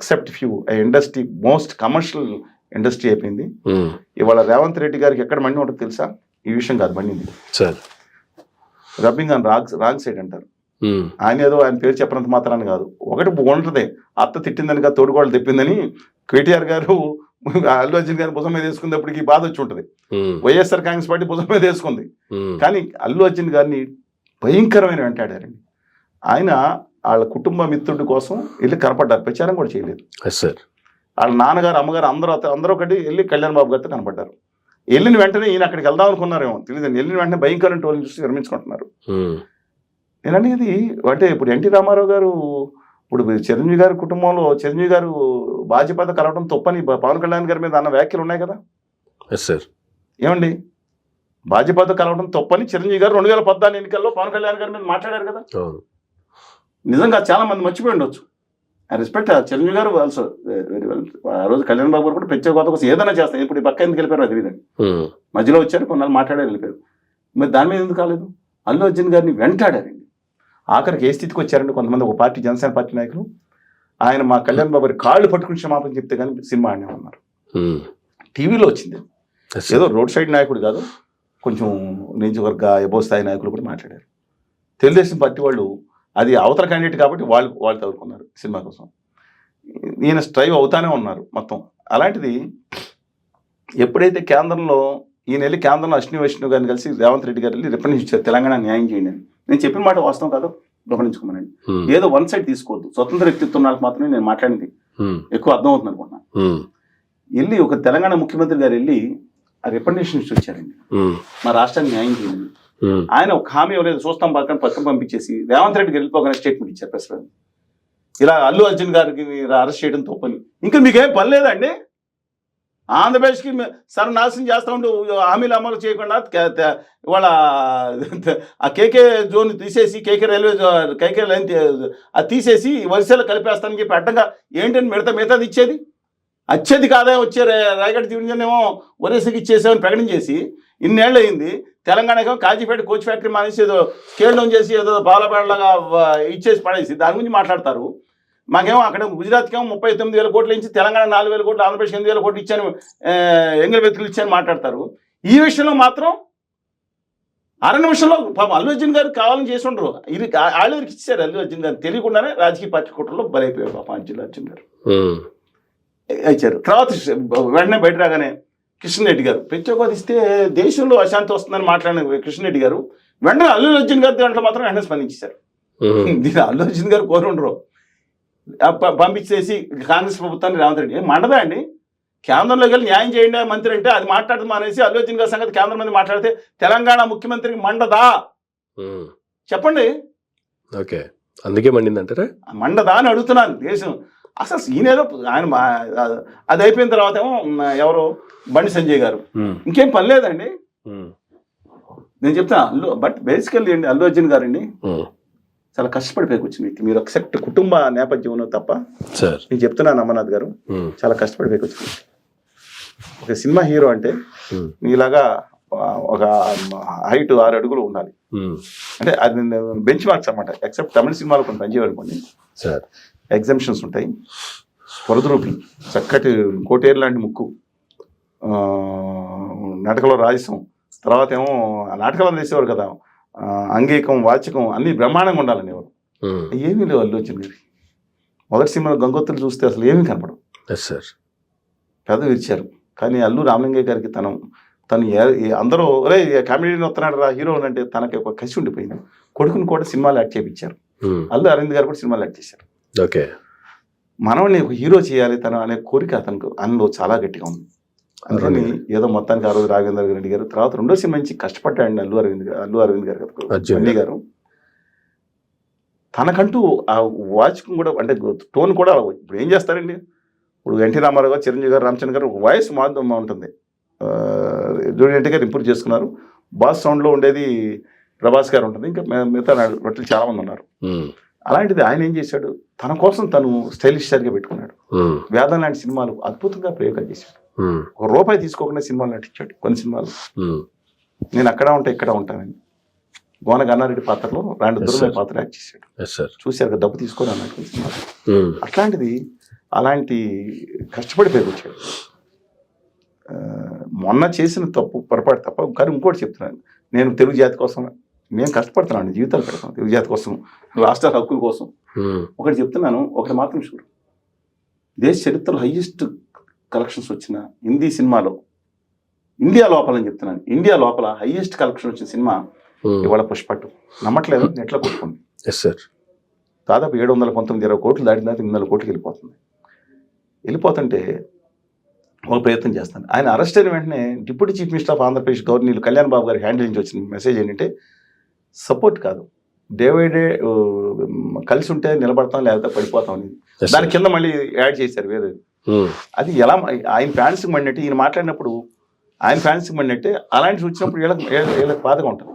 Except few industry most commercial industry అయిపోయింది. ఇవాళ రేవంత్ రెడ్డి గారికి ఎక్కడ మండి ఉంటుంది తెలుసా? ఈ విషయం కాదు మండింది, రబ్బింగ్ ఆన్ రాంగ్ సైడ్ అంటారు. ఆయన ఏదో ఆయన పేరు చెప్పినంత మాత్రాన్ని కాదు, ఒకటి ఉంటుంది, అత్త తిట్టిందని కాదు తోడుకోళ్ళు తిప్పిందని కేటీఆర్ గారు అల్లు అర్జున్ గారి భుజం మీద వేసుకున్నప్పటికీ బాధ వచ్చి ఉంటుంది. వైఎస్ఆర్ కాంగ్రెస్ పార్టీ భుజం మీద వేసుకుంది, కానీ అల్లు అర్జున్ గారిని భయంకరమైన వెంటాడారండి. ఆయన వాళ్ళ కుటుంబ మిత్రుడి కోసం వెళ్ళి కనపడ్డారు, ప్రచారం కూడా చేయలేదు. వాళ్ళ నాన్నగారు అమ్మగారు అందరూ ఒకటి వెళ్ళి కళ్యాణ్ బాబు గారితో కనపడ్డారు. వెళ్ళిన వెంటనే ఈయన అక్కడికి వెళ్దాం అనుకున్నారేమో తెలియదు, వెళ్ళిన వెంటనే భయంకరమైన టోల్ని చూసి విరమించుకుంటున్నారు. నేనండి ఇది అంటే ఇప్పుడు ఎన్టీ రామారావు గారు, ఇప్పుడు చిరంజీవి గారి కుటుంబంలో చిరంజీవి గారు భాజపాతో కలవడం తప్పని పవన్ కళ్యాణ్ గారి మీద అన్న వ్యాఖ్యలు ఉన్నాయి కదా. ఏమండి, భాజపాతో కలవడం తప్పని చిరంజీవి గారు 2014 ఎన్నికల్లో పవన్ కళ్యాణ్ గారి మీద మాట్లాడారు కదా. నిజంగా చాలా మంది మర్చిపోయి ఉండొచ్చు. ఐ రెస్పెక్ట్ చిరంజీవి గారు ఆల్సో వెరీ వెల్. ఆ రోజు కళ్యాణ్ బాబు గారు కూడా ప్రత్యేక హోదా కోసం ఏదైనా చేస్తాను, ఇప్పుడు ఈ పక్క ఎందుకు వెళ్ళిపోయారు అది విధంగా మధ్యలో వచ్చారు, కొన్నాళ్ళు మాట్లాడారు వెళ్ళిపోయారు. మరి దాని మీద ఎందుకు కాలేదు? అల్లు అర్జున్ గారిని వెంటాడారండి. ఆఖరికి ఏ స్థితికి వచ్చారండి, కొంతమంది ఒక పార్టీ జనసేన పార్టీ నాయకులు ఆయన మా కళ్యాణ్ బాబు గారి కాళ్ళు పట్టుకుని క్షమాపణ చెప్తే కానీ సినిమా ఆడినా ఉన్నారు. టీవీలో వచ్చింది, ఏదో రోడ్ సైడ్ నాయకుడు కాదు, కొంచెం నియోజకవర్గ ఎబో స్థాయి నాయకులు కూడా మాట్లాడారు. తెలుగుదేశం పార్టీ వాళ్ళు అది అవతల క్యాండిడేట్ కాబట్టి వాళ్ళు తగులుకున్నారు సినిమా కోసం. ఈయన స్ట్రైవ్ అవుతానే ఉన్నారు మొత్తం. అలాంటిది ఎప్పుడైతే కేంద్రంలో ఈయన వెళ్ళి కేంద్రంలో అశ్విని వైష్ణవ్ గారిని కలిసి రేవంత్ రెడ్డి గారు వెళ్ళి రిప్రజెంట్ ఇచ్చారు, తెలంగాణ న్యాయం చేయండి అని. నేను చెప్పిన మాట వాస్తవం కాదు, గమనించుకోమనండి. ఏదో వన్ సైడ్ తీసుకోవద్దు, స్వతంత్ర వ్యక్తిత్వం వాళ్ళకి మాత్రమే నేను మాట్లాడింది ఎక్కువ అర్థం అవుతుంది అనుకున్నా. వెళ్ళి ఒక తెలంగాణ ముఖ్యమంత్రి గారు వెళ్ళి ఆ రిప్రజెంటేషన్ ఇచ్చి వచ్చారండి, మా రాష్ట్రానికి న్యాయం చేయండి. ఆయన ఒక హామీ ఇవ్వలేదు, చూస్తాం పక్కన పంపించేసి రేవంత్ రెడ్డికి వెళ్ళిపోగానే స్టేట్మెంట్ ఇచ్చారు ప్రెస్. ఇలా అల్లు అర్జున్ గారికి అరెస్ట్ చేయడం తప్పని. ఇంకా మీకేం పని లేదండి, ఆంధ్రప్రదేశ్కి సర్వనాశనం చేస్తూ ఉంటూ హామీలు అమలు చేయకుండా ఇవాళ ఆ కేకే జోన్ తీసేసి కేకే లైన్ అది తీసేసి వరిసెలు కలిపేస్తానని చెప్పి అడ్డంగా ఏంటని మిగతాది ఇచ్చేది అత్యధిక ఆదాయం వచ్చే రాయగఢ డివిజన్ ఏమో ఒరేసీకి ఇచ్చేసామని ప్రకటించేసి ఇన్నేళ్ళు అయింది. తెలంగాణకేమో కాజీపేట కోచ్ ఫ్యాక్టరీ మానేసి ఏదో స్కేల్ డౌన్ చేసి ఏదో బాలపేటలాగా ఇచ్చేసి పడేసి దాని గురించి మాట్లాడతారు. మాకేమో అక్కడ గుజరాత్కేమో 39,000 కోట్లు ఇచ్చి తెలంగాణ 4,000 కోట్లు, ఆంధ్రప్రదేశ్ 8,000 కోట్లు ఇచ్చాను, ఎంగిల్ వెతుకులు ఇచ్చాను మాట్లాడతారు. ఈ విషయంలో మాత్రం నిమిషంలో పాపం అల్లు అర్జున్ గారు కావాలని చేసి ఉండరు, ఇది ఆళ్ళకి ఇచ్చారు. అల్లు అర్జున్ గారు తెలియకుండానే రాజకీయ పార్టీ కుట్రలో బలైపోయారు పాపం అర్జున్ గారు ఇచ్చారు. తర్వాత వెంటనే బయట రాగానే కృష్ణరెడ్డి గారు ప్రత్యేకత ఇస్తే దేశంలో అశాంతి వస్తుందని మాట్లాడిన కృష్ణరెడ్డి గారు వెంటనే అల్లు అర్జున్ గారి దాంట్లో మాత్రం వెంటనే స్పందించారు. దీని అల్లు అర్జున్ గారు కోరుండరు, పంపించేసి కాంగ్రెస్ ప్రభుత్వాన్ని రేవంత్ రెడ్డి మండదా అండి. కేంద్రంలోకి వెళ్ళి న్యాయం చేయండి మంత్రి అంటే అది మాట్లాడదు మానేసి అల్లు అర్జున్ గారి సంగతి కేంద్రం మీద మాట్లాడితే తెలంగాణ ముఖ్యమంత్రికి మండదా చెప్పండి. ఓకే, అందుకే మండిందంటారా? మండదా అని అడుగుతున్నాను. దేశం అసలు ఈయనేదో ఆయన అది అయిపోయిన తర్వాత ఏమో ఎవరు బండి సంజయ్ గారు ఇంకేం పని లేదండి. నేను చెప్తా బట్ బేసికల్లీ అండి అల్లు అర్జున్ గారు అండి చాలా కష్టపడిపోయి వచ్చింది. మీరు ఎక్సెప్ట్ కుటుంబ నేపథ్యం తప్ప నేను చెప్తున్నాను అమర్నాథ్ గారు చాలా కష్టపడిపోయి వచ్చింది. ఒక సినిమా హీరో అంటే మీలాగా ఒక హైట్ 6 అడుగులు ఉండాలి. అంటే అది బెంచ్ మార్క్స్ అనమాట. ఎక్సెప్ట్ తమిళ సినిమాలో కొన్ని పనిచేయనుకోండి, ఎగ్జామ్షన్స్ ఉంటాయి. వరదరూపి చక్కటి కోటేరు లాంటి ముక్కు, నాటకంలో రాజసం, తర్వాత ఏమో నాటకాలు వేసేవారు కదా, అంగీకం వాచకం అన్ని బ్రహ్మాండంగా ఉండాలని ఎవరు ఏమీ లేవు అల్లు అర్జున్ గారి. మొదటి సినిమాలో గంగోత్రులు చూస్తే అసలు ఏమీ కనపడవు, పెద్ద విరిచారు. కానీ అల్లు రామలింగయ్య గారికి తను అందరూ ఒరే కామెడీని వస్తున్నాడు రా హీరో అంటే తనకి ఒక కసి ఉండిపోయింది. కొడుకుని కూడా సినిమాలు యాక్ట్ చేయించారు. అల్లు అరవింద్ గారు కూడా సినిమాలు యాక్ట్ చేశారు. ఓకే, మనల్ని ఒక హీరో చేయాలి తను అనే కోరిక అందులో చాలా గట్టిగా ఉంది. అందుకని ఏదో మొత్తానికి ఆ రోజు రాఘవేంద్ర రెడ్డి గారు తర్వాత రెండో సినిమా నుంచి కష్టపడ్డాడండి అల్లు అరవింద్ గారు. తనకంటూ ఆ వాచకం కూడా అంటే టోన్ కూడా ఇప్పుడు ఏం చేస్తారండి, ఇప్పుడు ఎన్టీ రామారావు గారు, చిరంజీవి గారు, రామచంద్ర గారు వాయిస్ మాత్రం ఉంటుంది. జూనియర్ గారు ఇంప్రూవ్ చేసుకున్నారు. బాస్ సౌండ్లో ఉండేది ప్రభాస్ గారు ఉంటుంది, ఇంకా మిగతా రొట్టెలు చాలా మంది ఉన్నారు. అలాంటిది ఆయన ఏం చేశాడు, తన కోసం తను స్టైలిష్ స్టార్గా పెట్టుకున్నాడు. వేదం లాంటి సినిమాలు అద్భుతంగా ప్రయోగాలు చేశాడు. ₹1 తీసుకోకుండా సినిమాలు నటించాడు. కొన్ని సినిమాలు నేను అక్కడ ఉంటా ఇక్కడ ఉంటానని గోన గన్నారెడ్డి పాత్రలో రాండి దూరమైన పాత్ర యాక్ట్ చేశాడు. చూశారు కదా, డబ్బు తీసుకొని అన్నట్టు సినిమాలు. అట్లాంటిది అలాంటి కష్టపడి పైకి వచ్చాడు. మొన్న చేసిన పొరపాటు తప్ప, కానీ ఇంకోటి చెప్తున్నాను, నేను తెలుగు జాతి కోసం నేను కష్టపడుతున్నాను, జీవితాలు పెడతాను తెలుగు జాతి కోసం, రాష్ట్ర హక్కుల కోసం. ఒకటి చెప్తున్నాను, ఒకటి మాత్రం షూర్, దేశ చరిత్రలో హైయెస్ట్ కలెక్షన్స్ వచ్చిన హిందీ సినిమాలో, ఇండియా లోపల అని చెప్తున్నాను, ఇండియా లోపల హైయెస్ట్ కలెక్షన్ వచ్చిన సినిమా ఇవాళ పుష్ప 2. నమ్మట్లేదు, నెట్లో కొట్టుకోండి. దాదాపు 719 కోట్లు దాటిన తర్వాత 800 కోట్లకి వెళ్ళిపోతుంటే ఒక ప్రయత్నం చేస్తాను. ఆయన అరెస్ట్ అయిన వెంటనే deputy chief minister of Andhra Pradesh governor Kalyan Babu గారి హ్యాండిల్ నుంచి వచ్చిన మెసేజ్ ఏంటంటే, సపోర్ట్ కాదు, డే బై డే కలిసి ఉంటే నిలబడతాం లేకపోతే పడిపోతాం అని. దాని కింద మళ్ళీ యాడ్ చేశారు వేరే. అది ఎలా ఆయన ఫ్యాన్స్కి మండినట్టు ఈయన మాట్లాడినప్పుడు ఆయన ఫ్యాన్స్కి మండినట్టే, అలాంటి వచ్చినప్పుడు వీళ్ళకి బాధగా ఉంటుంది,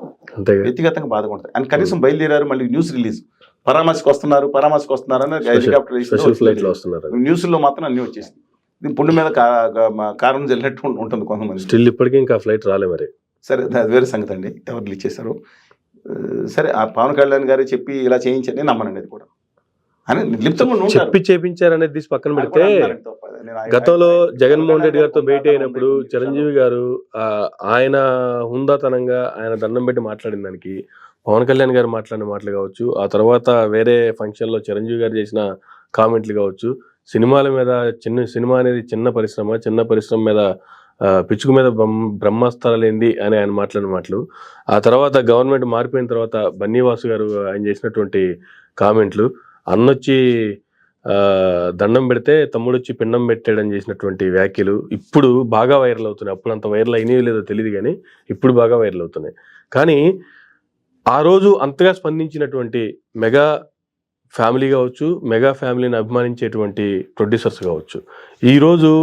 వ్యక్తిగతంగా బాధగా ఉంటుంది. ఆయన కనీసం బయలుదేరారు, మళ్ళీ న్యూస్ రిలీజ్ పరామర్శకు వస్తున్నారు అని హెలికాప్టర్ న్యూస్లో మాత్రం అన్ని వచ్చేసింది. పుండు మీద కారణం జరిగినట్టు ఉంటుంది కొంతమంది. స్టిల్ ఇప్పటికీ ఇంకా ఫ్లైట్ రాలే మరి. సరే, అది వేరే సంగతి అండి, ఎవరు రిలీజ్ చేశారు. సరే, ఆ పవన్ కళ్యాణ్ గారు చెప్పి ఇలా చేయించండి, నమ్మనండి అది కూడా అని చెప్పి చేయించారనేది తీసి పక్కన పెడితే, గతంలో జగన్మోహన్ రెడ్డి గారితో భేటీ అయినప్పుడు చిరంజీవి గారు ఆయన హుందాతనంగా ఆయన దండం పెట్టి మాట్లాడిన దానికి, పవన్ కళ్యాణ్ గారు మాట్లాడిన మాటలు కావచ్చు, ఆ తర్వాత వేరే ఫంక్షన్లో చిరంజీవి గారు చేసిన కామెంట్లు కావచ్చు, సినిమాల మీద సినిమా అనేది చిన్న పరిశ్రమ మీద పిచ్చుకు మీద బ్రహ్మాస్త్రాలు ఏంది అని ఆయన మాట్లాడిన మాటలు, ఆ తర్వాత గవర్నమెంట్ మారిపోయిన తర్వాత బన్నీవాసు గారు ఆయన చేసినటువంటి కామెంట్లు, అన్నొచ్చి దండం పెడితే తమ్ముడొచ్చి పిండం పెట్టాడని చేసినటువంటి వ్యాఖ్యలు ఇప్పుడు బాగా వైరల్ అవుతున్నాయి. అప్పుడు అంత వైరల్ అయినవి లేదో తెలియదు, కానీ ఇప్పుడు బాగా వైరల్ అవుతున్నాయి. కానీ ఆ రోజు అంతగా స్పందించినటువంటి మెగా ఫ్యామిలీ కావచ్చు, మెగా ఫ్యామిలీని అభిమానించేటువంటి ప్రొడ్యూసర్స్ కావచ్చు, ఈరోజు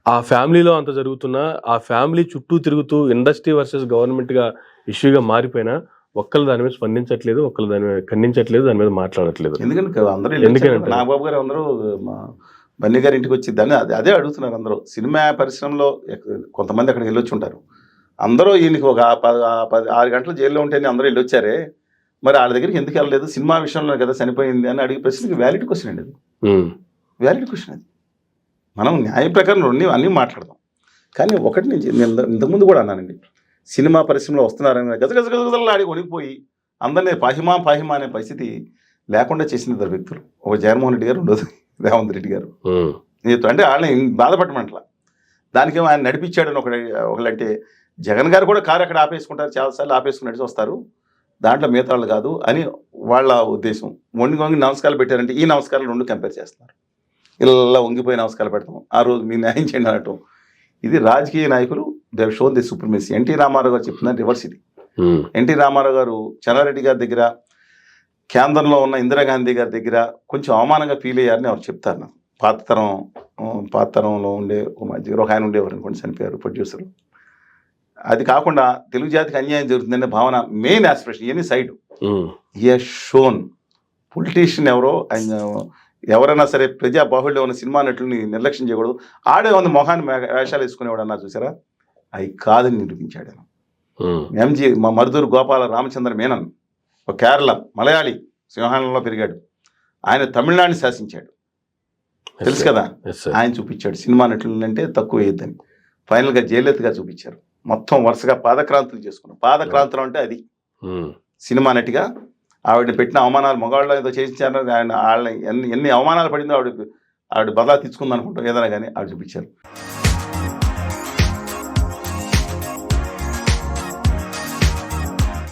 ఆ ఫ్యామిలీలో అంత జరుగుతున్నా ఆ ఫ్యామిలీ చుట్టూ తిరుగుతూ ఇండస్ట్రీ వర్సెస్ గవర్నమెంట్గా ఇష్యూగా మారిపోయినా ఒక్కరు దాని మీద స్పందించట్లేదు, ఒక్కరు దాని మీద ఖండించట్లేదు, దాని మీద మాట్లాడట్లేదు. ఎందుకంటే నాగబాబు గారు అందరూ బన్నీ గారి ఇంటికి వచ్చి దాన్ని అదే అడుగుతున్నారు అందరూ. సినిమా పరిశ్రమలో కొంతమంది అక్కడికి వెళ్ళొచ్చి ఉంటారు, అందరూ ఈయనకి ఒక 6 గంటలు జైల్లో ఉంటేనే అందరూ వెళ్ళొచ్చారే, మరి వాళ్ళ దగ్గరికి ఎందుకు వెళ్ళలేదు, సినిమా విషయంలో కదా చనిపోయింది అని అడిగే ప్రశ్నకి వ్యాలిడ్ క్వశ్చన్ అండి, అది వ్యాలిడ్ క్వశ్చన్. అది మనం న్యాయ ప్రకారం అన్నీ మాట్లాడదాం. కానీ ఒకటి నేను ఇంతకుముందు కూడా అన్నానండి, సినిమా పరిశ్రమలో వస్తున్నారని గజగజగజలాడి కొనిపోయి అందరినీ పాహిమా అనే పరిస్థితి లేకుండా చేసిన 2 వ్యక్తులు, ఒక జగన్మోహన్ రెడ్డి గారు, రెండోది రేవంత్ రెడ్డి గారు. అంటే వాళ్ళని బాధపడమంటలా, దానికేమో ఆయన నడిపించాడని ఒకళ్ళంటే, జగన్ గారు కూడా కారు అక్కడ ఆపేసుకుంటారు, చాలాసార్లు ఆపేసుకుని నడిచి వస్తారు, దాంట్లో మిగతా వాళ్ళు కాదు అని వాళ్ళ ఉద్దేశం. వంగి నమస్కారాలు పెట్టారంటే ఈ నమస్కారాలు 2 కంపేర్ చేస్తున్నారు, ఇలా వంగిపోయి నమస్కారాలు పెడతాం, ఆ రోజు మీ న్యాయం చేయండి అనటం. ఇది రాజకీయ నాయకులు they shown the supremacy. NT Rama Rao గారు చెప్పిన రివర్స్ ఇది. ఎన్టీ రామారావు గారు చెన్నారెడ్డి గారి దగ్గర, కేంద్రంలో ఉన్న ఇందిరాగాంధీ గారి దగ్గర కొంచెం అవమానంగా ఫీల్ అయ్యారని ఎవరు చెప్తారు. నాకు పాత తరంలో ఉండే ఒక ఆయన ఉండేవారు అనుకోండి, చనిపోయారు ప్రొడ్యూసర్. అది కాకుండా తెలుగు జాతికి అన్యాయం జరుగుతుందనే భావన main aspiration, any side he has shown. Politician ఎవరైనా సరే ప్రజా బాహుళ్యం ఉన్న సినిమా నటుల్ని నిర్లక్ష్యం చేయకూడదు. ఆడే ఉంది మొహాన్ని వేషాలు వేసుకునేవాడు అన్నా చూసారా, అవి కాదని నిరూపించాడు. ఎంజీ మా మరుదూరు గోపాల రామచంద్ర మేనన్, ఒక కేరళ మలయాళీ, సింహాలంలో పెరిగాడు, ఆయన తమిళనాడుని శాసించాడు, తెలుసు కదా. ఆయన చూపించాడు సినిమా నటులు అంటే తక్కువ వేయద్దని. ఫైనల్గా జయలలితగా చూపించారు. మొత్తం వరుసగా పాదక్రాంతులు చేసుకున్నాం. పాదక్రాంతులు అంటే అది సినిమా నటిగా ఆవిడ పెట్టిన అవమానాలు, మగవాళ్ళు ఏదో చేయించారు, ఆయన వాళ్ళని ఎన్ని అవమానాలు పడిందో ఆవిడ బదలా తీసుకుందనుకుంటాం ఏదైనా, కానీ ఆవిడ చూపించారు.